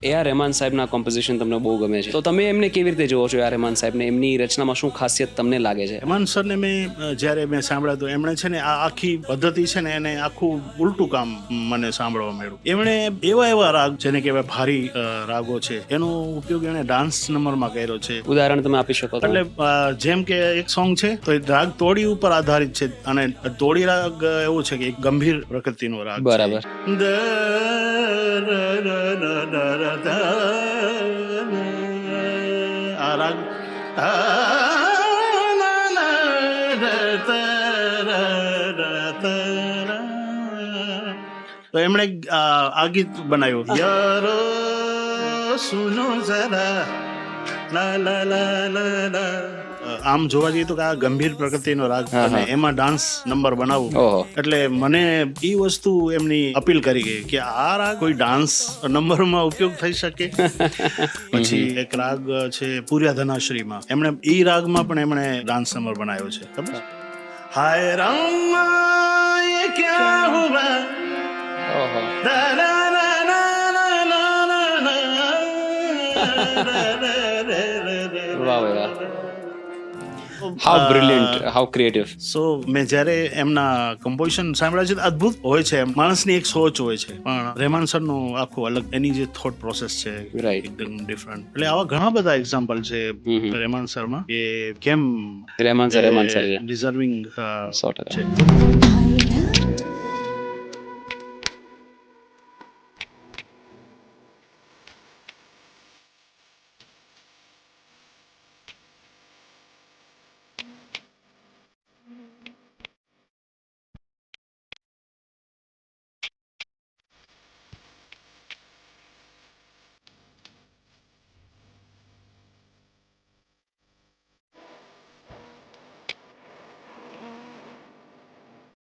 એ.આર. રહેમાન સાહેબના કોમ્પોઝિશન તમને બહુ ગમે છે, તો તમે એમને કેવી રીતે જોવો છો? એ.આર. રહેમાન સાહેબને એમની રચનામાં શું ખાસિયત તમને લાગે છે? રહેમાન સરને જ્યારે મેં સાંભળ્યા તો એમણે છે ને આ આખી પદ્ધતિ છે ને એને આખું ઉલટું કામ મને સાંભળવા મળ્યું. એમણે એવા રાગ જેને કહેવાય ભારી રાગો છે એનો ઉપયોગ એણે ડાન્સ નંબરમાં કર્યો છે. ઉદાહરણ તમે આપી શકો? એટલે જેમ કે એક સોંગ છે તો એ રાગ તોડી ઉપર આધારિત છે, અને તોડી રાગ એવું છે કે એક ગંભીર પ્રકૃતિનો રાગ છે. બરાબર. આ રાગ તો એમણે આ ગીત બનાવ્યું, યારો સુનો જરા લા લા લા લા લા. આમ જોવા જઈએ તો કે આ ગંભીર પ્રકૃતિનો રાગ અને એમાં ડાન્સ નંબર બનાવવું, એટલે મને એ વસ્તુ એમની અપીલ કરી ગઈ કે આ રાગ કોઈ ડાન્સ નંબરમાં ઉપયોગ થઈ શકે. પછી એક રાગ છે પૂર્યા ધનાશ્રીમાં, એમણે એ રાગમાં પણ એમણે ડાન્સ નંબર બનાવ્યો છે. ખબર હાય રામ યે ક્યા હુઆ ના ના ના ના ના વાહ વાહ, હાઉ બ્રિલિયન્ટ, હાઉ ક્રિએટિવ. સો મેં જ્યારે એમના કમ્પોઝિશન સાંભળ્યા છે અદ્ભુત હોય છે. માણસની એક સોચ હોય છે, પણ રહેમાન સરનું આખું અલગ, એની જે થોટ પ્રોસેસ છે એકદમ ડિફરન્ટ. એટલે આવા ઘણા બધા એક્ઝામ્પલ છે રહેમાન સરમાં કે કેમ રહેમાન સર ડિઝર્વિંગ છે.